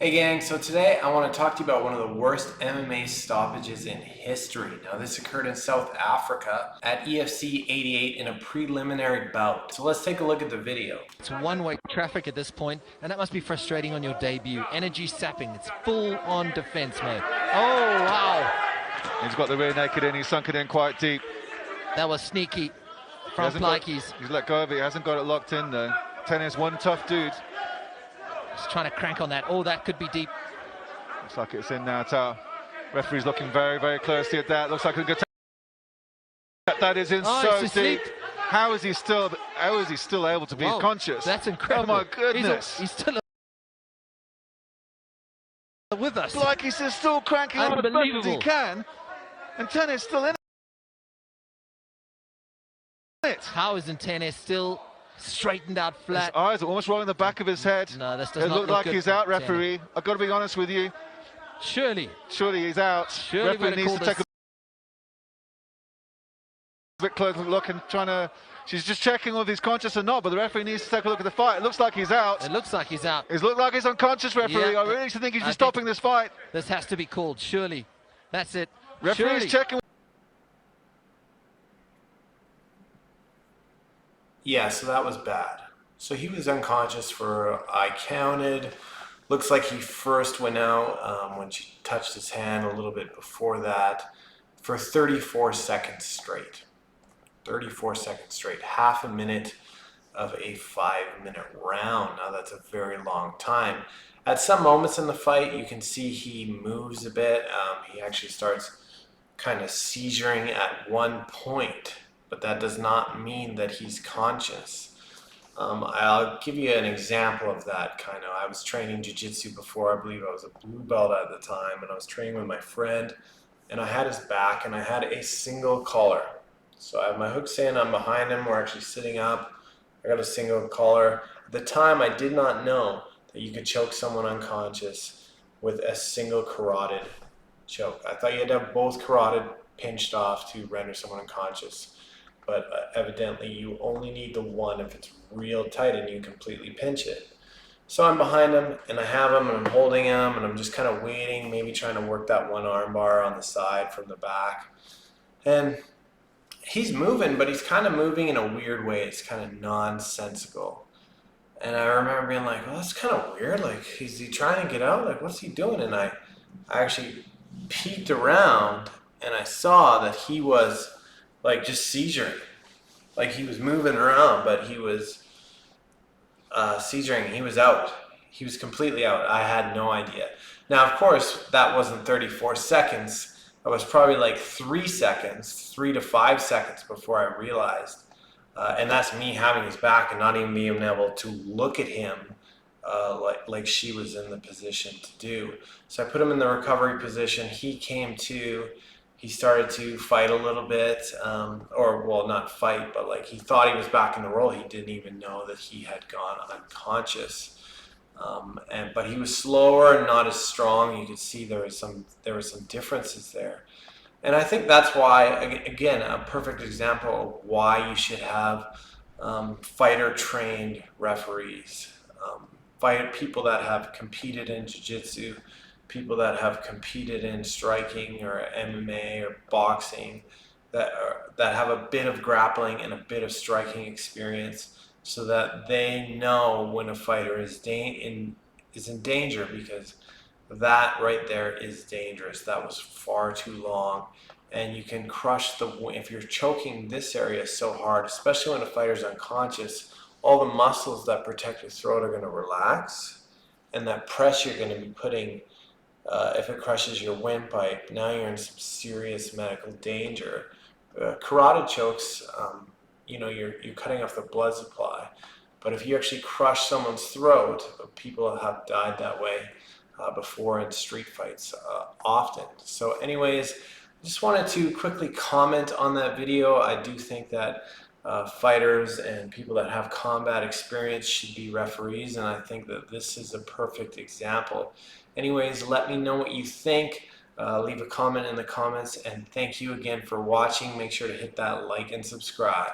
Hey gang, so today I want to talk to you about one of the worst MMA stoppages in history. Now this occurred in South Africa at EFC 88 in a preliminary bout. So let's take a look at the video. It's one-way traffic at this point, and that must be frustrating on your debut. Energy sapping, it's full-on defense mode. Oh, wow. He's got the rear naked in, he's sunk it in quite deep. That was sneaky from Blakey's. He's let go of it, he hasn't got it locked in though. Tennis, one tough dude. Just trying to crank on that. Oh, that could be deep. Looks like it's in now, Tao. Referee's looking very, very closely at that. Looks like a good tap. That is in so deep. How is he still able to be conscious? That's incredible. Oh my goodness. He's still with us. Like he's still cranking on as much as he can. And Tennis still in it. How is Tennis still straightened out flat? His eyes are almost rolling the back of his head. No, this does it not looked look like good. He's out, referee. I've got to be honest with you. Surely he's out. Surely referee needs to take a bit closer look and she's just checking whether he's conscious or not, but the referee needs to take a look at the fight. It looks like he's out. It looks like he's out. It looks like he's unconscious, referee. Yeah, I really think he's just stopping this fight. This has to be called, surely. That's it. Referee's checking. Yeah, so that was bad. So he was unconscious for, I counted, looks like he first went out when she touched his hand a little bit before that for 34 seconds straight. 34 seconds straight, half a minute of a 5-minute round. Now that's a very long time. At some moments in the fight, you can see he moves a bit. He actually starts kind of seizuring at one point, but that does not mean that he's conscious. I'll give you an example of that kind of. I was training jiu-jitsu before. I believe I was a blue belt at the time, and I was training with my friend, and I had his back, and I had a single collar. So I have my hooks in, I'm behind him, we're actually sitting up. I got a single collar. At the time, I did not know that you could choke someone unconscious with a single carotid choke. I thought you had to have both carotid pinched off to render someone unconscious. But evidently you only need the one if it's real tight and you completely pinch it. So I'm behind him and I have him and I'm holding him and I'm just kind of waiting, maybe trying to work that one arm bar on the side from the back. And he's moving, but he's kind of moving in a weird way. It's kind of nonsensical. And I remember being like, well, that's kind of weird. Like, is he trying to get out? Like, what's he doing? And I actually peeked around and I saw that he was like just seizuring. Like he was moving around, but he was seizuring. He was out. He was completely out. I had no idea. Now, of course, that wasn't 34 seconds. That was probably like 3 seconds, 3 to 5 seconds before I realized. And that's me having his back and not even being able to look at him like she was in the position to do. So I put him in the recovery position. He came to. He started to fight a little bit, or well, not fight, but like he thought he was back in the roll. He didn't even know that he had gone unconscious. But he was slower and not as strong. You could see there were some differences there. And I think that's why, again, a perfect example of why you should have fighter-trained referees, people that have competed in jiu-jitsu, people that have competed in striking or MMA or boxing, that have a bit of grappling and a bit of striking experience, so that they know when a fighter is in danger, because that right there is dangerous. That was far too long, and you can crush if you're choking this area so hard, especially when a fighter's unconscious, all the muscles that protect your throat are going to relax, and that pressure you're going to be putting, if it crushes your windpipe, now you're in some serious medical danger. Carotid chokes, you're cutting off the blood supply. But if you actually crush someone's throat, people have died that way before in street fights often. So anyways, I just wanted to quickly comment on that video. I do think that fighters and people that have combat experience should be referees, and I think that this is a perfect example. Anyways, let me know what you think. Leave a comment in the comments, and thank you again for watching. Make sure to hit that like and subscribe.